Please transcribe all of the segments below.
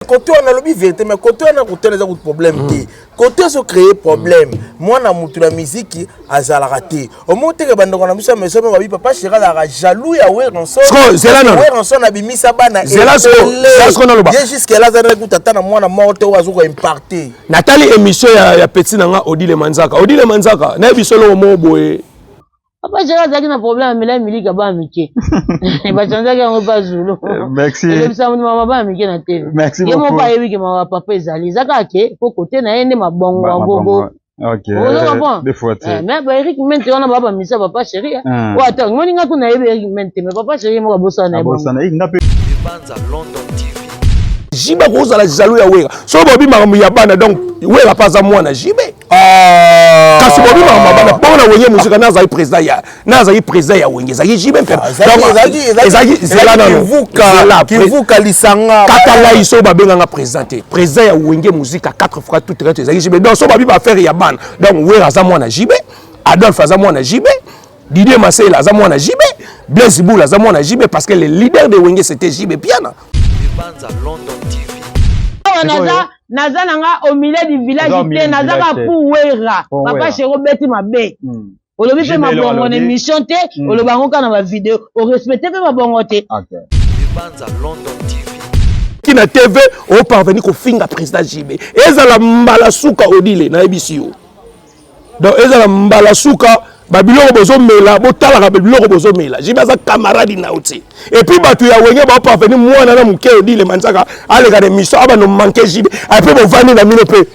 Côté on a le vérité, mais côté on a côté les autres problèmes. Côté se créer problème. Moi na mutu la musique azala raté. Au moment que bande on a mis ça mais ça me papa Chéri la jaloux ya ouais on sort. C'est là non. Ouais on sort na bimisa bana. C'est là ce qu'on a le bas. Jusque là ça écoute tata moi na morte ou azuko impacté. Nathalie émission ya petit nanga Odile Manzaka. Odile Manzaka na biso lo mo boye. Papa Chéri a un problème mais là Mili ka ba mike. Ba chanza ka ngo ba zulu. Merci. Et ça mama ba mike na TV. Merci beaucoup. beaucoup. Yemo pa yebi ke mama papa ezali zaka ke ko côté na yende mabongo gogo. OK. Des fois mais ba Eric Mente on a baba misa papa Chéri. Ou attends, ngoni nga kuna yebi Eric Mente mais papa Chéri mo bossa na bon. Bossa na ngape. Banza London TV. Jibe ko za la jaloux ya wera. So bobi maramu ya bana donc wera pas à moi na jibe. Kasi bobi maramu bana bona wenye musika naza président ya wenge za jibe mpe. Kivuka lisanga. Katala iso babenga nga président ya wenge musika 4 fois tout traité za jibe. Donc so bobi ba faire ya bana. Donc wera za moi na jibe. Adolphe za moi na jibe. Didier Masséla za moi na jibe. Blaise Boula za moi na jibe parce que le leader de wenge c'était jibe piana. Banza London TV. Naza nanga au milieu du village te naza ka pouwera papa Chéri beti mabe olobi pe mabongo na émission te oloba ngoka na ba vidéo o respecter pe mabongo te Banza London TV. Qui na TV au parvenir ko finga président JB ezala mbala suka Odile na ebisio donc ezala mbala suka babiloko bozo mela botala ka babiloko bozo mela JB za camarade na uti et puis batu ya wenge ba parvenir mwana na muke Odile Manzaka ale ka de mission aba no manquer JB après bo vani na mine pe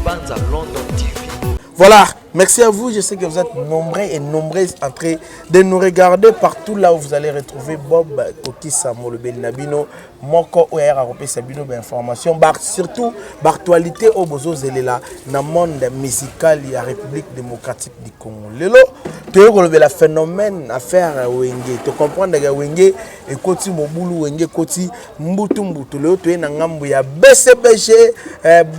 Banza London TV. Voilà, merci à vous. Je sais que vous êtes nombreux et nombreuses en train de nous regarder partout là où vous allez retrouver Bob Kokisa Molobel Nabino, Moko Oyer Aropé Sabino, information, surtout l'actualité au Bozo Zelela, dans le monde musical et la République démocratique du Congo. Lelo, tu as la phénomène affaire Wenge. Tu comprends que Wenge et Koti Mobulu, Wenge Koti Mbutu Mbutu. Lelo, tu es dans Ngambu ya BCBG,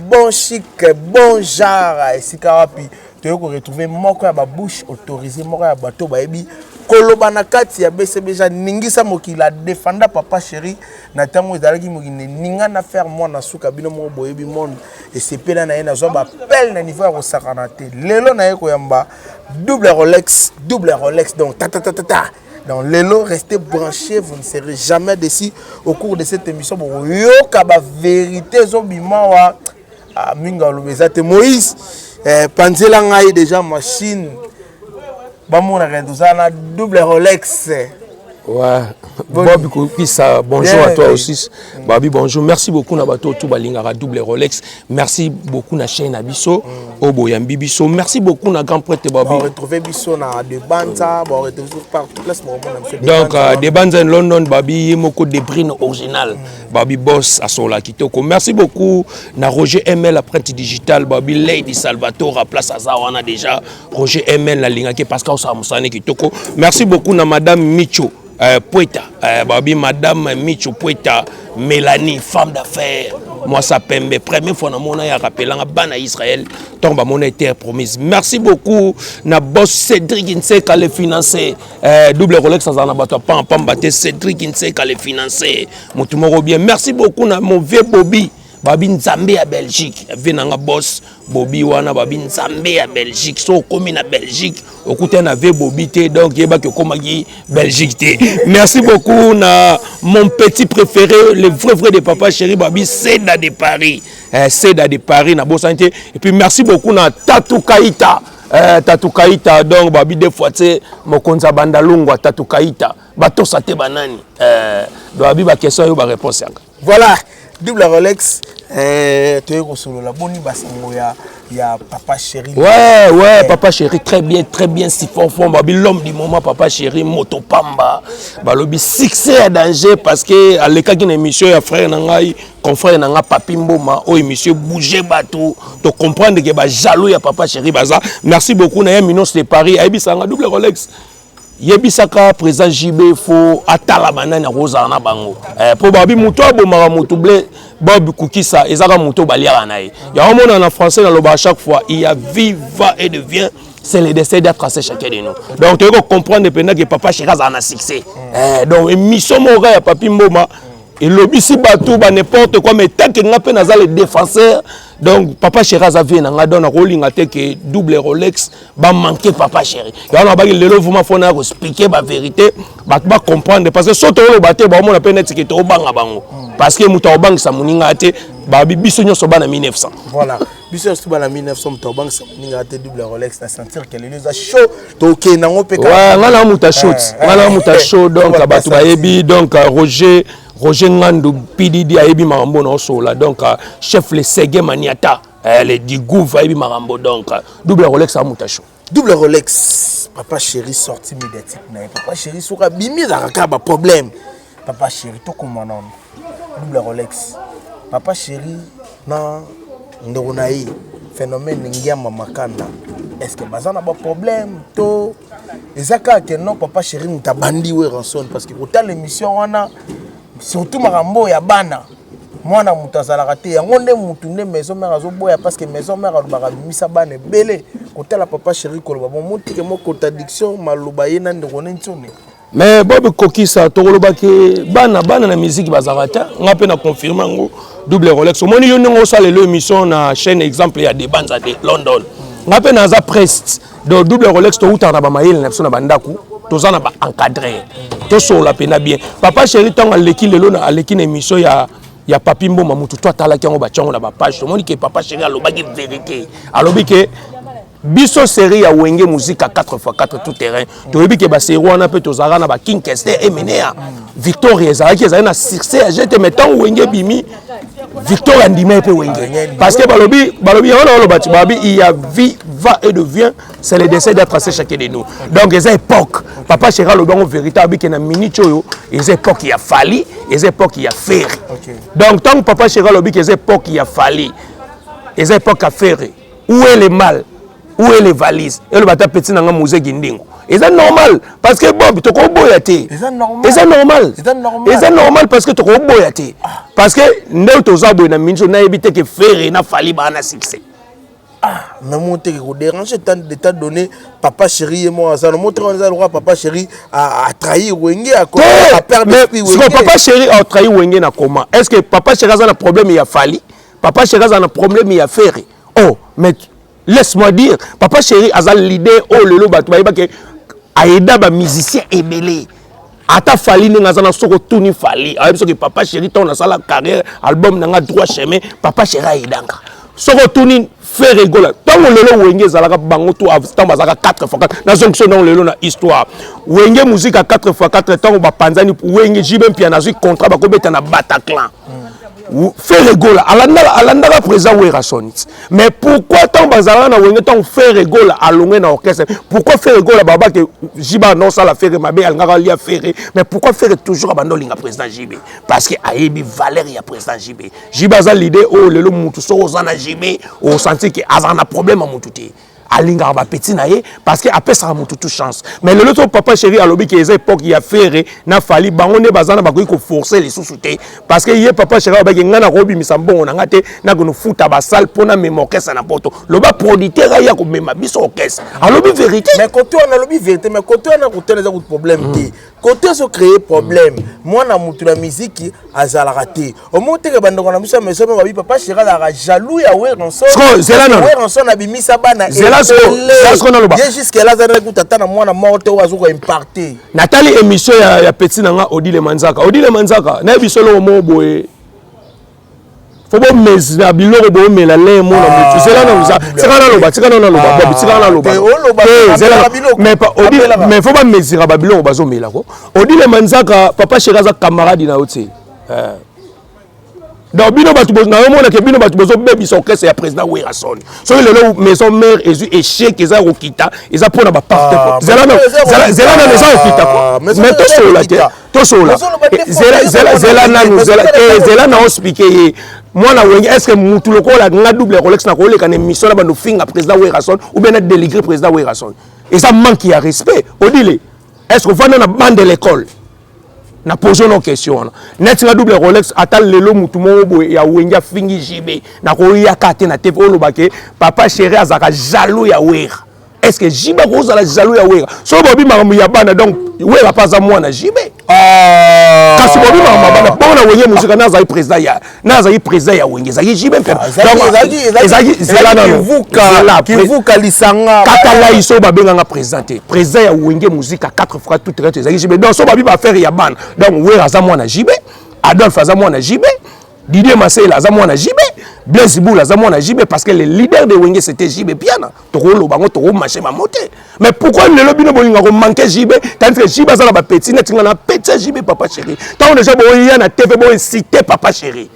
bon chic, bon genre, et si Karapi. Tu as retrouvé moko ya ba bouche autorisée moko ya bateau baebi koloba na kati ya BCBG ningisa mokila défenda papa Chéri na tamo ezalaki mokine ninga na faire moi na suka bino mo boyebi monde et c'est pela na yena zo ba pel na niveau ya kosakana te lelo na yeko yamba double Rolex donc ta donc lelo restez branchés, vous ne serez jamais déçus au cours de cette émission bo yoka ba vérité zo bima wa minga lobezate Moïse Panzela ngai déjà machine. Bamona na double Rolex. Ouais. Bob Kokisa, bonjour à toi aussi. Babi, bonjour. Merci beaucoup na bato tout balingara double Rolex. Merci beaucoup na chaîne Abisso, Oboyambi Bisso. Merci beaucoup na grand prêtre Babi. On retrouve Bisso na de Banza, on retrouve partout place donc de Banza en London Babi moko de Brine original. Babi boss à son la kitoko. Merci beaucoup na Roger ML apprenti digital Babi Lady Salvatore à place Azawana déjà. Roger ML la lingaki Pascal Samusane kitoko. Merci beaucoup na madame Micho Poeta, Babi madame Micho Poeta, Mélanie, femme d'affaires, moi ça pembe, première fois dans mon aya rappelanga bana Israël, tombe mon terre promise. Merci beaucoup na boss Cédric Inseka le financer, double Rolex ça na bato pam baté Cédric Inseka le financer, mutumoro bien. Merci beaucoup na mon vieux Bobby. Babi Nzambe à Belgique, venanga boss Bobby wana Babi Nzambe à Belgique, so comme na Belgique, écoutez na ve Bobby té donc yeba que comme Belgique té. Merci beaucoup na mon petit préféré, le vrai de papa Chéri Babi Seda de Paris. Seda de Paris na Bosanté et puis merci beaucoup na Tatou Kaita. Tatou Kaita donc Babi deux fois c'est mokonza bandalungwa Tatou Kaita. Bato saté banani. Babi ba question yo ba réponse yanga. Voilà. Double Rolex, tu es la bonne basango ya papa Chéri. Ouais, papa Chéri, très bien, si fort, l'homme du moment, papa Chéri, Motopamba. Balobi, succès à danger parce que à l'écart d'une émission, il y a frère Nangaï, confrère Nanga Papi Mboma, oh, émission bouger bateau, tu comprends que bah jaloux ya papa Chéri, baza. Merci beaucoup, Naya Minos de Paris, Aïbi Sanga, double Rolex. yebisaka président JB fo atala banana rosa na bango po babi muto abomaka muto blé Bob Kokisa ezaka muto baliaka na ye ya omona na français na loba à chaque fois il y a vie va et devient c'est le décès d'être tracé chacun de nous donc tu dois comprendre pendant que papa Chéraz a un succès donc mission mora ya papi mboma et lobisi batou ba n'importe quoi mais tant que nga pe naza le défenseur donc papa Chéraz a vu na donne rolling até que double Rolex ba manquer papa chéri ya on ba le vraiment faut na expliquer ba vérité ba comprendre parce que soto lo baté ba on appelle net que to banga bango parce que muta obang sa muninga até ba biso nyoso bana 1900 voilà biso so bana 1900 muta obang sa muninga até double Rolex na sentir que les a chaud to ke nango pe ouais ngala muta shoot ngala muta show donc abatu ba yebi donc Roger Ngandou PDD a ebi marambo na sola donc chef le Sege Maniata le Digouv a ebi marambo donc double Rolex a mutacho double Rolex papa chéri sorti médiatique na papa chéri soka bimi za ka ba problème papa chéri to comment non double Rolex papa chéri na ndoronaï phénomène ngiama makanda est-ce que bazana ba problème to ezaka que non papa chéri mutabandi we ranson parce que autant l'émission wana surtout marambo ya bana mwana mutu azalaka te yango nde mutu nde maison mère azoboya parce que maison mère alobaka bimisa bana ebele kotala papa chéri koloba bon motike mo contradiction maloba ye na ndeko ntsone mais Bob Kokisa tokoloba ke bana na musique bazalaka te nga pe na confirmer ngo double Rolex omoni yo ndenge osala le émission na chaîne exemple ya de banza de London nga pe naza prest do double Rolex to utana ba mayele na biso na bandaku tozana ba encadré to so la pena bien papa chéri tanga leki lelo na leki na émission ya papi mboma mutu to atala ki ngo ba tchango na ba page to moni ke papa chéri alobaki vérité alobi ke biso série ya wenge musique à 4x4 tout terrain to yebi ke ba série wana pe tozara na ba King Kester Emenea Victoria ezaki na succès j'étais mettant wenge bimi Victoria ndime pe wenge parce que balobi on lo bati babi il y a vie va et devient c'est le décès d'être tracé chacun de nous donc les époques papa Chéra lo bango véritable que na minute yo les époques il y a Fali les époques il y a Ferré donc tant papa Chéra lo bi que les époques il y a Fali les époques à Ferré où est le mal où est les valises et le bata petit nanga musée gindingo et c'est normal parce que Bob to ko boyate c'est normal parce que to ko boyate parce que ndeu to zabo na minjo na ebité que Ferré na Fali ba na succès mais monter que déranger tant d'état donné papa chéri et moi ça nous montre on a le droit papa chéri a trahi wenge à quoi a perdu papa chéri a trahi wenge na comment est-ce que papa chéri a un problème il y a Fali papa chéri a un problème il y a Ferré oh mais laisse-moi dire papa chéri a l'idée oh le bato ba ke aida ba musicien ebelé ata Fali ninga zana soko tuni Fali a biso que papa chéri ton na sala carrière album nanga droit chemin papa chéri aidanga soko tuni faire rigoler tant lelo wenge zalaka bango to tant bazaka 4x4 na zonction non lelo na histoire wenge musique à 4x4 tant ba panzani wenge jibe mpia na zui contrat ba kobeta na Bataclan faire rigoler alanda président Werasonit mais pourquoi tant bazala na wenge tant faire rigoler alongé na orchestre pourquoi faire rigoler baba que jiba non ça la faire mabe alngara lia faire mais pourquoi faire toujours abandon linga président JB parce que aibi valeur ya président JB jiba za l'idée oh lelo mutu so ozana JB au senti que azana problème à mutu te alinga ba petit na ye parce que après ça mutu toute chance mais le l'autre papa chéri alobi que les époques il a Ferré na Fali bango ne bazana ba ko forcer les sous-souté parce que ye papa chéri ba ngana robi misambongo na ngate na ko futa ba salle pona même orchestre na poto lo ba producteur ya ko mema biso orchestre alobi vérité mais côté on alobi vérité mais côté on a côté les autres problèmes côté se créer problème moi na mutu la musique azala raté au monte que bando na biso mais papa chéri la jaloux ya Werasson Werasson na bimisa bana jusqu'à là ça tata na mwana morte ozo ko impacter Nathalie émission ya petit nanga Odile Manzaka na biso lo mo boye faut bon mais na biloko bo mela le mo na mutu c'est là na uza tika na loba mais pas Odile mais faut pas mesira ba biloko bazo mela ko Odile Manzaka papa Chéraza camarade na oté donc bino batu na mona ke bino batu bozo bebi son orchestre ya président Werasson so le maison mère ezu échec eza okita eza pona ba partenaire zela na maison okita ko mais to sola zela na expliquer moi na wenge est-ce que mutu lokola nga double Rolex na ko le kana mission na bando finga président Werasson ou bien na déligré président Werasson et ça manque ya respect Odile est-ce que vous avez une bande de l'école? Na posons nos questions. Net nga double Rolex atal lelo mutu mo ya wenga fingi jibe na ko ya kate na TV olobake papa chéri azaka jaloux ya wera. Est-ce que jibe ko za la jaloux ya wera? So bobi makambo ya bana donc wera pas za mwana jibe. Kasi bobi makambo bana pona wenye musika na za président ya wenga za jibe mpe. Donc zela na kivuka lisanga katala iso ba benga nga président ya wenga musika 4 fois tout traite za jibe. Donc so bobi ba faire ya bana. Donc wera za mwana jibe, Adolphe za mwana jibe, Didier Masséla za mwana jibe, Blaise Boula za mwana jibe parce que le leader de Wenge c'était jibe piana. Toro bango toro marché ma moté. Mais pourquoi le lobby no bolinga ko manquer jibe tandis que jibe za la ba petit net ngana petit jibe papa chéri. Tant déjà bo ya na TV bo inciter papa chéri.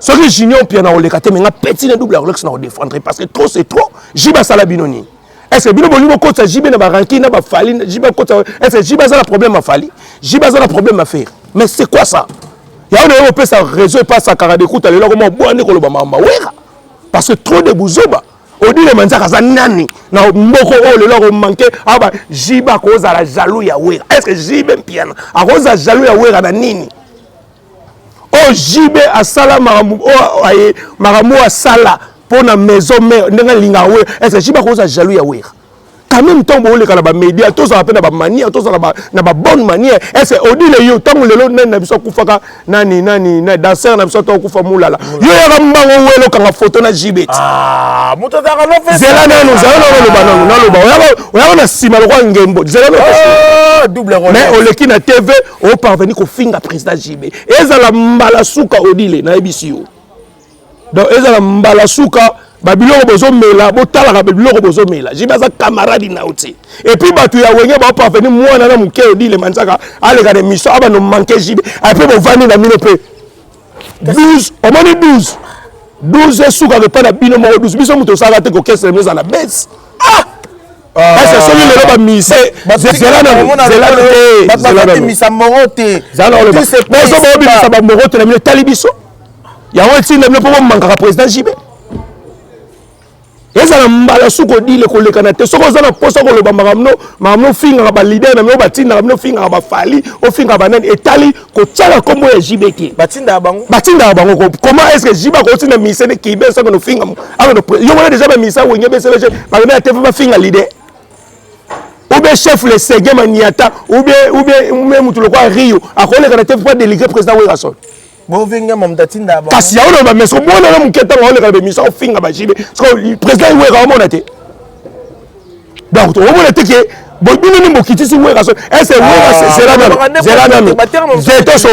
Ce que junior piana o le kate mais nga petit na double Rolex na o défendre parce que trop c'est trop. Jibe sala binoni. Est-ce que bino bolingo ko sa jibe na ba ranking na ba fali jibe ko est-ce que jibe za la problème à fali? Jibe za la problème à faire. Mais c'est quoi ça? Il y a un peu ça réseau et pas ça car d'écoute alors comment boire koloba mama wera parce que trop de bouzoba on dit les manzaka za nani na mboko o le leur manquer aba jiba ko za la jaloux ya wera est-ce que jibe piana a koza jaloux ya wera na nini o jibe asala maramu asala pona maison mère ndanga linga wera est-ce que jiba ko za jaloux ya wera quand même temps bo le kala ba média tous ça appelle na ba manière tous na ba bonne manière est-ce on dit le yo tant le lo na biso kufaka nani na danser na biso to kufa mulala yo ya mbango welo kanga photo na jibet moto da ka no fait zela na no zela no banano na lo ba ya na sima lo kwa ngembo zela no double Rolex mais on le qui na TV au parvenir ko finga président jibe ezala mbala suka odile na ebisio donc ezala mbala suka babiloko bozo mela botala ka babiloko bozo mela jiba za camarade na uti et puis batu ya wenge ba pa venir mwana na muke odi le manzaka ale ka de mission aba no manquer jibe et puis bo vani na mino pe 12 au moins 12 suka ke pa na bino mo 12 biso muto sala te ko kese meza na base est-ce que celui le ba mise zela na misa morote zala le ba so ba bi sa ba morote na mino talibiso ya wati na mino po manka président jibe ezala mbala suko dile ko lekana te soko zana posa ko loba magamno finga ba leader na mino batinda mino finga ba fali o finga ba nani etali ko tsala kombo ya JBT batinda bango comment est-ce que jiba ko tina mise ne kibe soko no finga alo yo mona déjà ba mise wenge be sele ba na te ba finga leader ou bien chef le sege maniata ou bien mutu lo kwa Rio akole kana te pas délégué président Werason bo venga mamdatinda ba kasi ya ono ba meso bona na muketa ngole ka be misa ofinga ba jibe so président wera omona te donc omona te ke bo bino ni mokitisi wera so est-ce wera c'est là même zeto so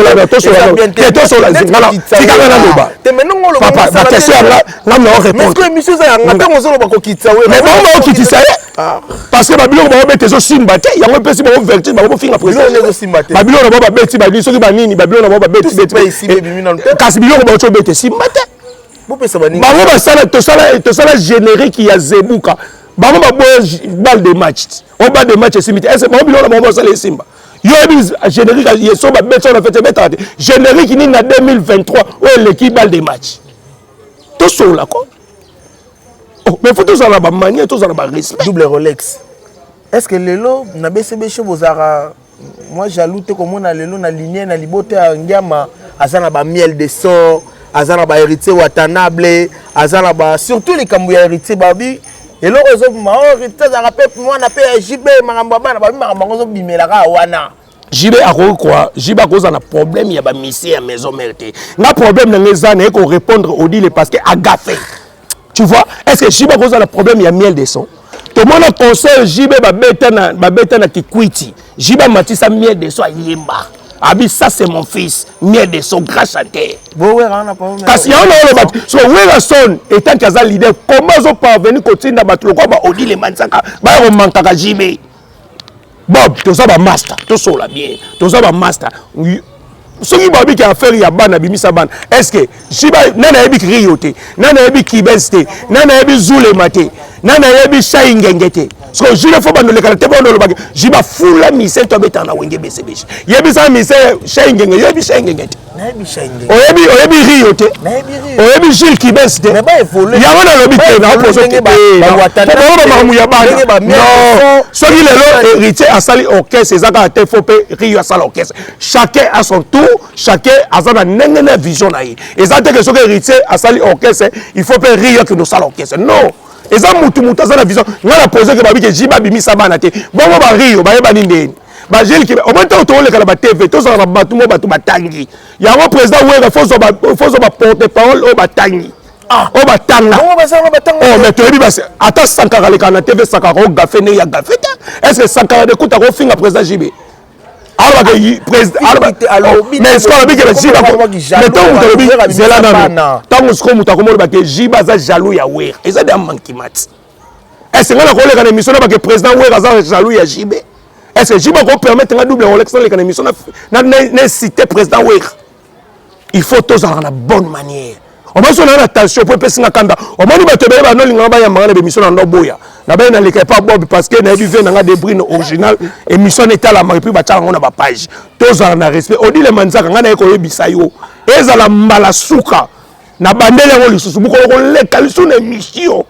la ngala tikanga na loba te menongo lo papa ba question là ngam na répondre mais que monsieur za ngata ngozolo ba kokitisa wera mais ba okitisa parce que babilo ba bete so simba te yango pesi ba verti ba finga président babilo na ba beti ba soki ba nini babilo na ba beti kasi biloko ba ocho bete simba te bo pesa ba nini ba sala générique ya zebuka ba ba balle de match on bat de match simite est-ce ba biloko na ba sala simba yo bis générique ya so ba beti on fait beta générique ni na 2023 ou l'équipe balle de match to so la ko mais faut tous avoir manière, tous avoir respect. Double Rolex. Est-ce que lelo na BCB chez Bozara moi jaloux te comme on a lelo na lignée na libote à ngama azana ba miel de sort, azana ba héritier watanable, azana ba surtout les kambuya héritier babi et le réseau ma héritier za rappel moi na pe JB makambo bana babi makambo zo bimelaka wana. JB a quoi? JB a cause un problème ya ba misé à maison mérité. Na problème na ngezana ko répondre au dit parce que agafé. Tu vois, est-ce que Jiba cause le problème il y a miel de son? Tout le monde conseille Jiba ba beta na kikwiti. Jiba matisa miel de son yemba. Abi ça c'est mon fils, miel de son grâce à terre. Bon ouais, on a pas parce qu'il y a un autre so Werason étant qu'azal leader comment ils parvenir continuer na batlo quoi ba odi les mansaka ba on manka Jiba. Bob, tout ça ba master, tout ça là bien. Tout ça ba master. Ce qui va bien faire ya bana bimisa bana est-ce que jiba nana yebi rioté nana yebi kibeste nana yebi zule mate nana yebi shaingengete parce que Jules faut bando le calate bon le bag jiba fula mise to beta na wenge BCBG yebi sa mise shengenge yebi shengenge oyebi rio te oyebi Jules qui baisse te mais ba évoluer ya wana lobi te na poso te ba mamu ya bana non soki lelo héritier asali orchestre ezaka te faut pe rio asala orchestre chacun à son tour chacun a sa nengena vision na ye ezate que soki héritier asali orchestre il faut pe rio que nous sala orchestre non eza mutu aza na vision nga na pose ke babi ke jiba bimisa bana te bongo ba rio bayeba ni ndeni ba jeli ki au moins to le kala ba TV to so ba batu mo batu batangi yango président wera fozo ba porte parole o batangi o batanga oh mais to ebi ba ata sankara le kana TV sankara o gafe ne ya gafe est-ce que sankara de kuta ko finga président jibe alors que président mais ce qu'on a dit que jiba mais tant que lobi zela na tant ce qu'on muta ko mo ba ke jiba za jaloux ya wera eza de mankimat est-ce que nga ko le kana émission ba ke président wera za jaloux ya jibe est-ce que jiba ko permettre nga double Rolex dans les kana émission na citer président wera il faut tous avoir la bonne manière on va se donner attention pour passer na kanda on va nous battre ba no linga ba ya mangana be mission na boya na ba na leka pas bob parce que na bivé na des brines original émission était la puis ba tala ngona ba page tous en respect on dit les manzaka ngana ko yebisa yo ezala mbala suka na bandele ngo lisusu buko ko leka lisu na émission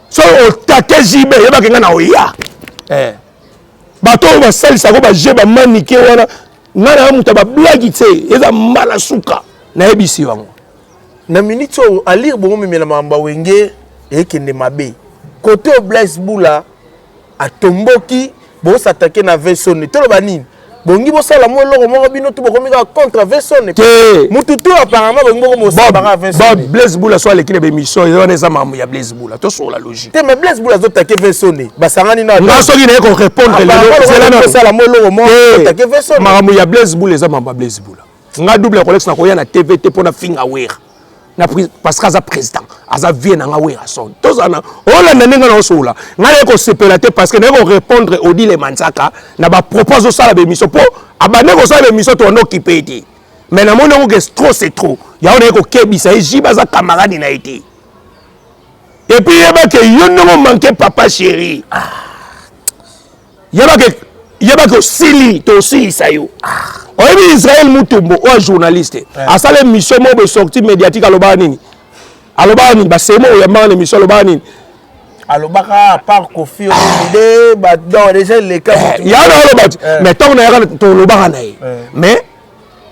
so o take jibe yeba kenga na oya bato ba salisa ko ba jeba manike wana ngana muta ba blague te eza mbala suka na yebisi wango na minute o a lire bongo mimela mamba wenge ekende mabe côté o Blaise Bula a tomboki bo s'attaquer na Vessone to lo banini bongi bo sala mo loko mo bino to bokomi ka contre Vessone mutu to apparemment bongo mo sala ba Vessone Blaise Bula soit l'équipe de mission ils ont ça mamu ya Blaise Bula to sur la logique te mais Blaise Bula zo attaquer Vessone ba sangani na nga soki na ko répondre c'est là na sala mo loko mo attaquer Vessone mamu ya Blaise Bula za mamu Blaise Bula nga double Rolex na ko ya na TVT pour na finga wera na parce que aza président aza vie na nga wera son tozana ola nanenga na osola nga ko sepelate parce que na ko répondre au dit les mansaka na ba propose ça la émission pour abane ko ça l'émission to no kipeti mais na mona ko trop c'est trop ya on ko kebisa e jiba za camarade na été et puis yeba que yo no manquer papa chéri yeba que sili to sili sayo oyebi Israël Mutombo o journaliste asala émission mo be sortie médiatique aloba nini ba semo ya manga émission aloba nini alobaka par Kofi Olomide ba dans déjà les cas ya na aloba mais tant na ya to lobaka na ye mais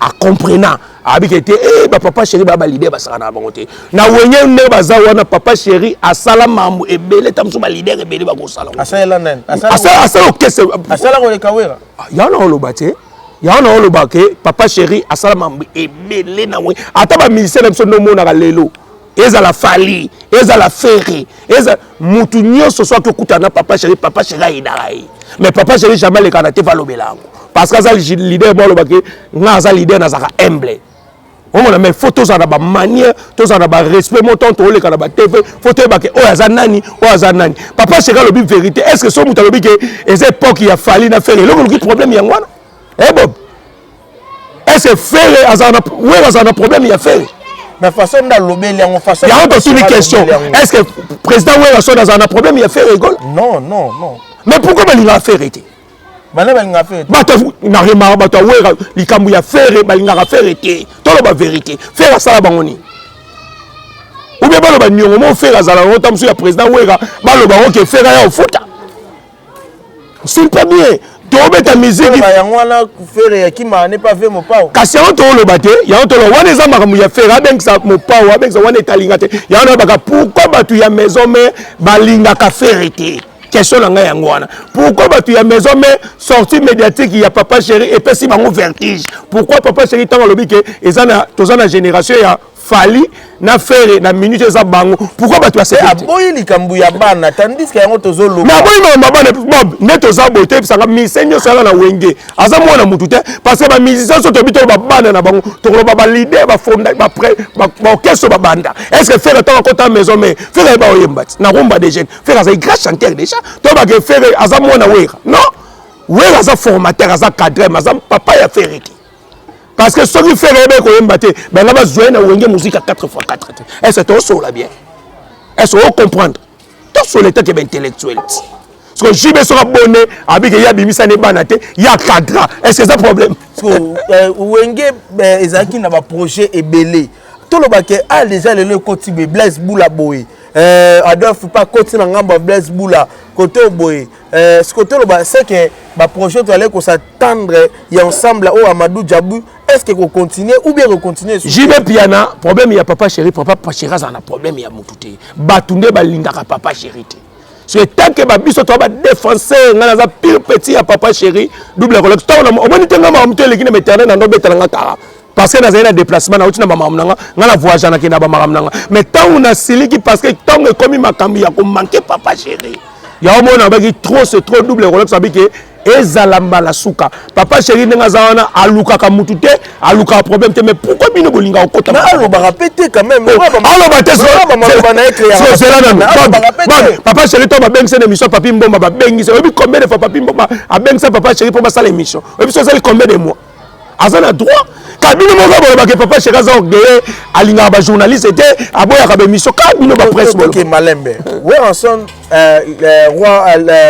a comprenant abiki te ba papa chéri ba leader ba sala na bango te na wenye ne baza wana papa chéri asala mambo ebele tamso ba leader ebele ba ko sala asala nan asala okese asala ko le kawera ya na aloba te ya na oloba ke papa chéri asala mambo ebele na we ata ba ministère biso no mona ka lelo ezala fali ezala ferre eza mutu nyonso so akokutana papa chéri aidara mais papa chéri jamais le kana te va lobelango parce que ça leader bon loba ke nga za leader na zaka humble on a mes photos à la manière tous à la respect mon tonton le kana ba TV photo ba ke o aza nani papa chéri lobi vérité est-ce que so mutu lobi ke ez époque ya fali na ferre le problème yangwana Bob, est-ce que faire un problème il y a fait? Mais façon d'allober les façon. Il y a une question. Est-ce que le président Ouéra dans un problème il a fait rigole? Non. Mais pourquoi il a fait arrêter? Il a fait. Il a fait la vérité. Faire ça la bangoni. Ou bien le bagnon faire ça la tam sur le président Ouéra, le baron qui fait rien au foot. C'est pas bien. Ta musique qui m'a n'est pas fait mon pas kasi on to le baté ya on to le wana za makamu ya faire avec ça mon pas avec ça wana etalingate ya on baka pourquoi batu ya maison mais balinga ka ferité question na nga yango wana pourquoi batu ya maison mais sortie médiatique ya papa chéri et puis si bango vertige pourquoi papa chéri tant lobi ke ezana tozana génération ya fali na faire na minute za bango pourquoi batu ya c'est aboyi likambu ya bana tandis que yango tozo lo na boyi ma bana bob neto za bote pisanga misenyo sala na wenge aza mwana mutu te parce que ba musicien so to bito ba bana na bango to ba leader ba fonda ba pré ba orchestre ba banda est-ce que faire tant kota maison mais faire ba oyemba na rumba des jeunes faire as grand chanteur déjà to ba ke faire aza mwana wera non wera aza formateur aza cadre aza papa ya faire parce que ceux qui font rêver qu'on aime battre, ben là, besoin de une musique à 4x4. Est-ce que tu as bien? Est-ce que tu comprendre? Tu as sur l'état qui est intellectuel. Parce que JB sera bonné, avec ya bimisa ne banate, ya cadra. Est-ce que c'est un problème? Wenge ezaki na ba projet ebelé. Tout le baké a déjà le côté Blaise Boula boy. Adolphe pas côté na ngamba Blaise Boula côté boy. Ce côté le c'est que ba projet doit aller qu'on s'attendre y ensemble au Amadou Djabou. Est-ce que qu'on continue ou bien qu'on continue? JB Piana, problème il y a papa chéri ça a un problème il y a mututé. Batunde balingaka papa chéri. C'est tant que babiso to ba défenseur ngana za pire petit à papa chéri double rolex to on moni tenga ma mutele kine meterne na ndobe tanga kara parce que na za déplacement na utina mama mnanga ngana voyage na kina ba mnanga mais tant on a siliki parce que tant que comme makambi ya ko manquer papa chéri ya omona ba ki trop c'est trop double rolex abike ezalamba la suka papa chéri nga za wana aluka ka mutute aluka problème te mais pourquoi bino bolinga okota mais alors ba répéter quand même alors ba test c'est là papa chéri to ba beng c'est émission papi mbomba ba bengi c'est combien de fois papi mbomba a beng ça papa chéri pour ba ça l'émission et puis ça combien de mois azana droit kabino mo ba ke papa chéri za ogé alinga ba journaliste était aboya ka ba émission kabino ba presse OK malembe ouais ensemble roi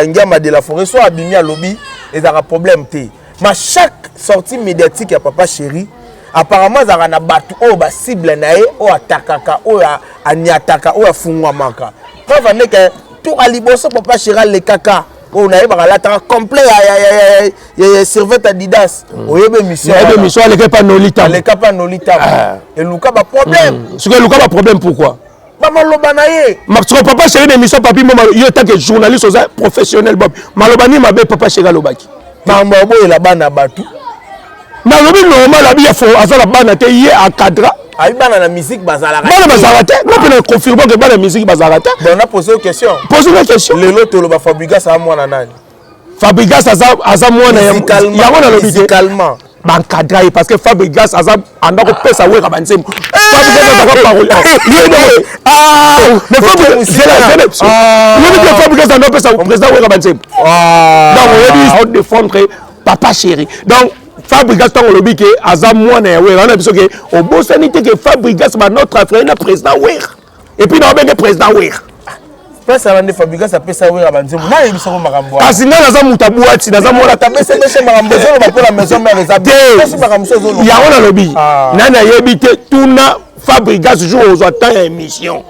Ngama de la Forêt soit abimi à lobby et ça a problème té mais chaque sortie médiatique à papa chéri apparemment ça a na batu o ba cible na e o atakaka o aniataka o afungwamaka preuve ane que tout à liboso papa chéri le kaka on a ba la tra complet ya servette Adidas oyebe mission le pas nolita et luka ba problème ce que luka ba problème pourquoi maloba na ye papa chéri d'émission papi mboma yo tant que journaliste professionnel bob malobani mabe papa chéri lobaki mamba boye la bana batu na lobi normal abi ya fo azala bana te ye encadra abi bana na musique bazala bana bazala te no peut confirmer que bana musique bazala te on a posé une question le lot lo ba Fabrigas a mwana nani Fabrigas aza mwana ya mwana lobi musicalement bancadra parce que Fabrigas aza andako pesa wera banzembo Fabrigas parole mais Fabrigas andako pesa président wera banzembo donc on dit défendre papa chéri donc Fabrigas tant lobi ke aza mwana ya wera na biso ke obosani te ke Fabrigas ba notre frère na président wera et puis na benga président wera pesa bande Fabrigas apesa wera banzembo na yebiso ko makambo kasi na za mutabuati na za mona tapesa makambo zo ba pour la maison mère eza makambo zo ya ona lobi nana yebite tuna Fabrigas jour aux temps émission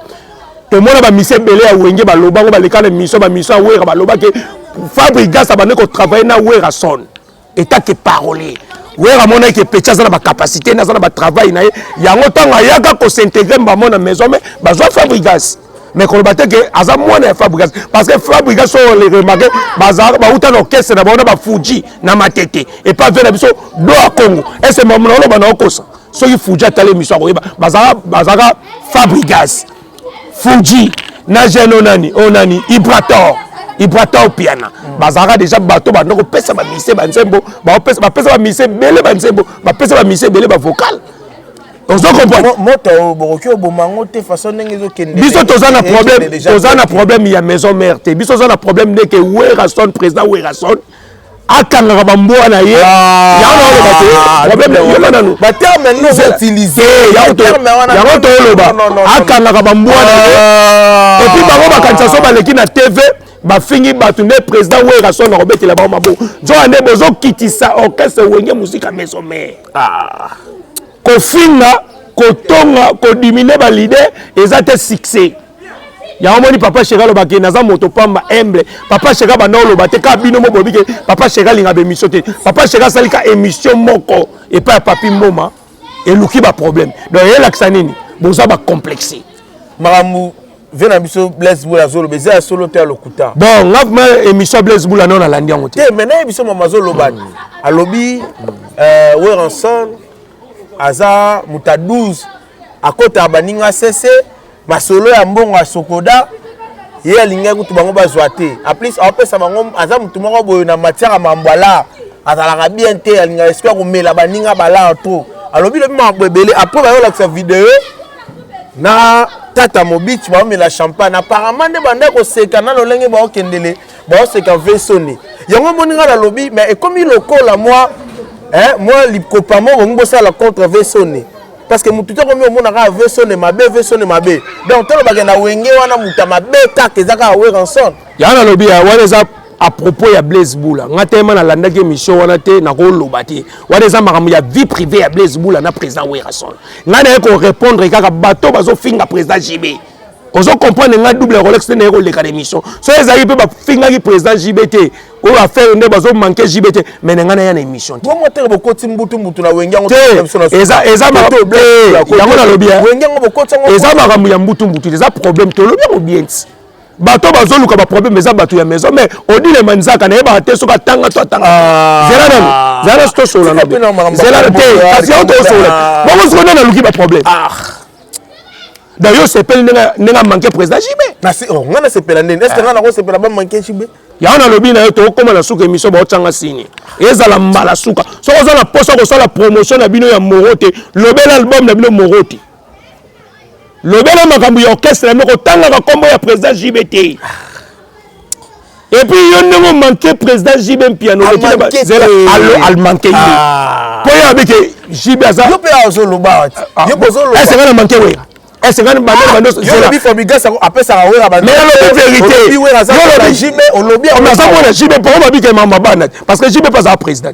to mona ba mission belé ya wenge ba lobango ba lekana mission ba mission wera ba loba ke Fabrigas abane ko travailler na wera son état que parler wera mona ke pecha za na ba capacité na za na ba travail na yango tanga yaka ko s'intégrer ba mona maison mais ba zo Fabrigas mais qu'on battait que aza mwana ya Fabrigas parce que Fabrigas so les remarquer bazar ba uta orchestre na ba Fuji na matete et pas vers biso do a Congo et c'est moment là ba na okosa so ki Fuji atale mission ko bazara Fabrigas Fuji na jeno nani onani Ibrator piana bazara déjà bateau ba ndoko pesa ba mise ba nzembo ba pesa ba mise bele ba nzembo ba pesa ba mise bele ba vocal. On se comprend. Moto borokio bomango te façon ngezo kende. Biso tozana problème il y a maison mère te. Biso tozana problème de que Werason président Werason akanga bamboa na ye. Ya na problème yo na nous. Ba terme non utilisé. Ya to loba. Akanga bamboa na ye. Et puis bango bakanisa so baleki na TV ba fingi batunde président Werason na robeti la ba mabo. Jo ane bozo kitisa orchestre wenge musique maison mère. Kofinga kotonga kodimine ba leader ezate succès ya omoni papa chéri lo bakena za moto pamba humble papa chéri ba no lo bateka bino mo bobike papa chéri linga be émission te papa chéri salika émission moko et pas papi mboma et luki ba problème donc yela ksanini boza ba complexé maramu vena biso Blaise Boula zolo beza solo te lokuta bon ngafma émission Blaise Boula non alandi yango te maintenant biso mama zolo bani alobi Werason aza muta 12 akota baninga cc masolo ya mbongo asokoda ye alinga kutu bango bazwa te a plus apesa bango aza mutu moko boyo na matière mambwala azalaka bien te alinga espoir komela baninga bala trop alobi le mambo ebele après bayo la vidéo na tata mobich baomela champagne apparemment nde banda koseka na lolenge baokendele baoseka vesoni yango moninga na lobi mais ekomi lokola moi moi likopamo bongosa la contre vesoni parce que mutu to komi omona ka vesoni mabe donc tolo bakenda wenge wana muta mabe kaka ezaka Werason ya na lobi ya wana za à propos ya Blaise Boula ngatema na landaki émission wana te na ko lobati wana za makambo ya vie privée ya Blaise Boula na président Werason ngana ko répondre kaka bato bazo finga président JB ozo comprendre nga double Rolex ne ko leka émission so ezali pe ba finga ki président JBT o a faire nde bazo manquer JBT mais ngana ya na émission bon moi te bokoti mbutu na wengi ngo eza makambo yango na lobby wengi ngo bokoti ngo eza makambo ya mbutu eza problème to lobby bien bato bazoluka ba problème eza bato ya maison mais odile manzaka na yeba te soka tanga to tanga zela sto sola zela te kasi auto sola bon so na luki ba problème d'ailleurs c'est pel nenga manquer président JB na si on ngana sepela ndene est-ce que ngana ko sepela ba manquer JB ya na lobby na yo to koma na suka émission ba otanga sini ezala mbala suka so oza na poso ko sala promotion na bino ya Morote lobela album na bino Morote lobela makambo ya orchestre na ko tanga ka kombo ya président JBT et puis yo ndemo manquer président JB piano al manquer po ya avec JB za yo pe azo loba yo bozo loba est-ce que na manquer we est-ce que bando yo lobi fobiga ça après ça wera bando mais la vérité yo lobi JB on lobi on a ça pour JB pour ma bike mama bana parce que JB pas un président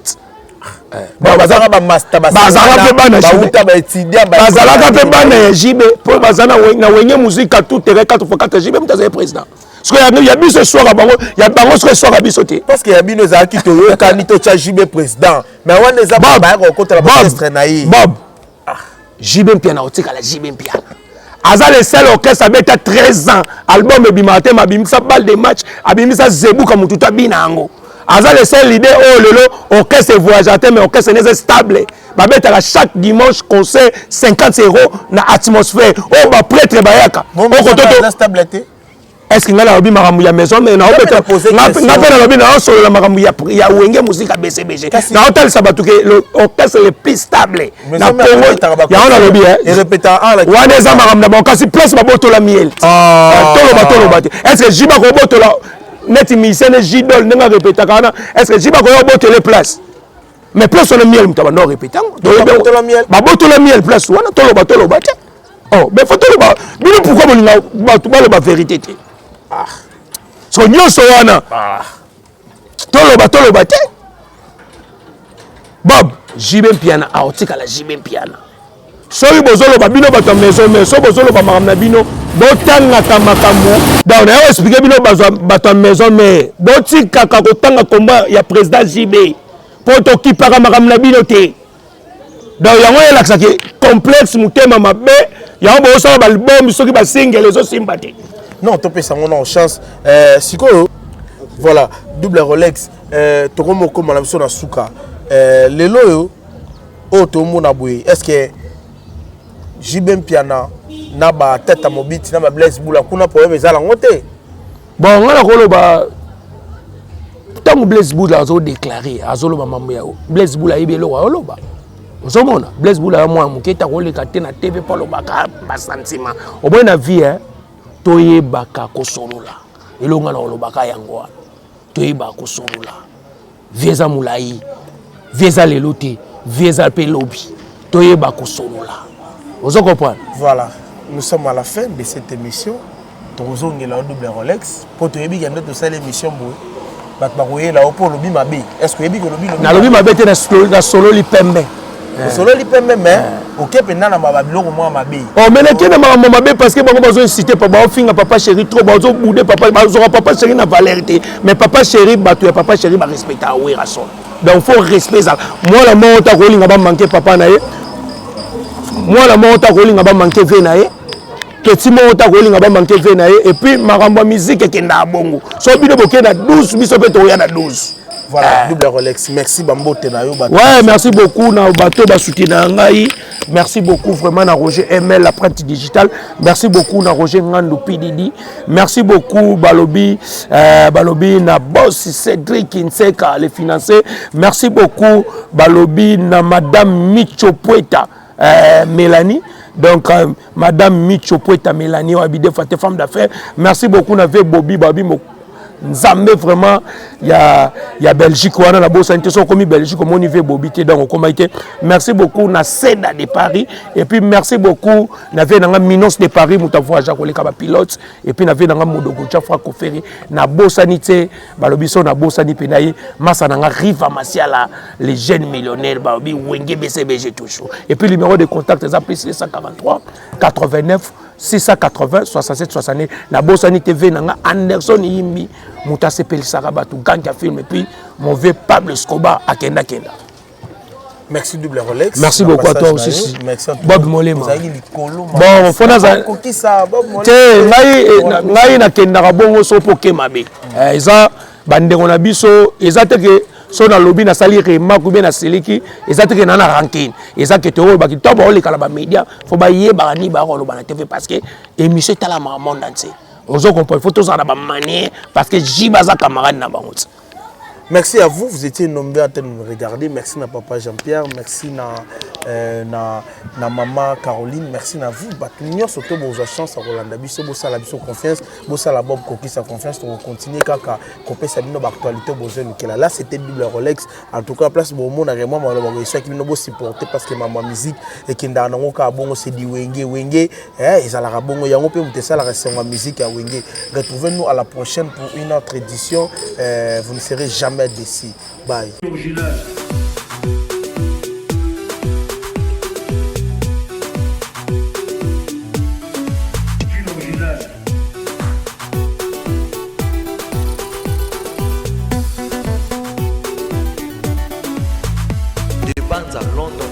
bazaka ba master bazala pe bana bauta ba étudiant bazala pe bana JB pour bazana na wenye musique à tout terrain 4x4 JB mutaza président parce que y a bis ce soir à bango y a bango ce soir à bisoté parce que y a bino za ki to yo kanito cha JB président mais wana za ba ko contre la orchestre naï Bob JB piano otika la JB piano Aza le seul orchestre avec 13 ans album bimate mabimisa balle de match abimisa zebuka mututa binango Aza le seul leader oh lelo orchestre voyageur mais orchestre n'est stable babeta chaque dimanche concert 50 € na atmosphère oh ba prêtre bayaka oh kototo stabilité est-ce que ngala obi makambu ya maison mais na obeta na pe na lobi na solo la makambu ya wenge musique BCBG na hotel sabatuke l'orchestre le plus stable na Congo ya on a lobi et répétant en la wana za makambu na kasi place baboto la miel tolo bate est-ce que jiba ko boto la net misene jidol nga répéta kana est-ce que jiba ko boto les places mais place on miel mutaba no répétant baboto la miel baboto la miel place wana tolo bate oh mais faut tolo ba bino pourquoi bolinga ba vérité te so nyonso wana toloba te Bob JB piana aotika la JB piana soki bozoloba bino bato maison mais so bozoloba makambo na bino botangaka makambo donc na yo expliquer bino bato maison mais botikaka kotanga komba ya président JB po tokipaka makambo na bino te donc yango elakisaki complexe mutema mabe yango bosala balbum soki basingele ezosimba te non topé ça mon chance sikoyo voilà double Rolex tokomoko na biso na suka lelo yo o to mona boye est-ce que JB piana na ba tête à mobiti na ba Blaise Boula kuna problème ezala ngote bon ngala koloba tango Blaise Boula azo déclarer azoloba mambo yao Blaise Boula yebelo oloba ozomona Blaise Boula moi muketa koleka te na TV pa lobaka ba sentiment oboy na vie toyebaka kosolola elonga na olobaka yango wana toyebaka kosolola vieza mulai vieza lelote vieza pelobi toyebaka kosolola ozo comprendre voilà nous sommes à la fin de cette émission tozongela au double Rolex pour toyebi yande to sala émission boy bat ba koyela au pour lobi mabe est-ce que yebi ko lobi na lobi mabe te na solo lipembe solo lipembe mais OK pendant na babiloko moi mabe oh mais nekena mabe parce que bango bazo inciter pa ba finga papa chéri trop bazo bouder papa bazo papa chéri na valérité mais papa chéri batu ya papa chéri ba respecter a Werason donc faut respect ça moi la monta ko linga ba manquer papa na ye moi la monta ko linga ba manquer ve na ye petit monta ko linga ba manquer ve na ye et puis makambo musique ekenda bongo so bino bokenda 12 biso pe to ya na 12. Voilà, double Rolex. Merci Bambo Tenayo. Ouais, merci beaucoup na bateau ba soutien ngai. Merci beaucoup vraiment na Roger ML la presse digitale. Merci beaucoup na Roger Ngandou PDD. Merci beaucoup Balobi na boss Cédric Inseka les financiers. Merci beaucoup Balobi na madame Micho Poeta Mélanie. Donc Madame Micho Poeta Mélanie Obide femme d'affaires. Merci beaucoup na Bobby Babi nzambe vraiment ya Belgique wana na bosa nte so komi Belgique mon niveau bobité donc koma été merci beaucoup na Seda de Paris et puis merci beaucoup na ve na Minos de Paris muta voyage ko leka ba pilote et puis na ve na Modogo Jafra Koferi na bosa nité balobiso na bosa ni penayi masa na Riva Masiala les jeunes millionnaires baobi wenge BCBG toujours et puis numéro de contact est plus 143 89 680 67 60 na Bosani TV nanga Anderson Yimbi muta sepeli sarabatu ganga film et puis mon vieux Pablo Escobar akenda kenda. Merci double Rolex. Merci beaucoup à toi aussi. Merci à toi. Bob Molema. Bon, fona za kokisa Bob Molema. Te ngai na kenda bongo so poke mabe. Eza bandengo na biso eza teke so na lobby na sali rema ku be na seliki eza teke na ranking eza ke to ba ki to ba ole kala ba media fo ba ye ba ni ba lo ba na TV parce que émission tala ma monde entier ozo comprendre faut tous en ba manière parce que jibaza camarade na bango. Merci à vous, vous étiez nombreux à nous regarder. Merci à papa Jean-Pierre, merci na maman Caroline, merci à vous. Nous surtout vos chance à Rolanda Bisso, bossa la biso confiance, bossa la Bob Koki sa confiance pour continuer kaka copé sa bino actualité bozo nikela. Là c'était double Rolex. En tout cas place bon monde vraiment malheureusement ça qui nous supporter parce que maman musique et qui ndana ngoka bongo c'est di wenge ça la bongo yango pe mutesa la recevoir musique à wenge. Retrouvez-nous à la prochaine pour une autre édition. Vous ne serez jamais d'ici. Bye. Des bandes à London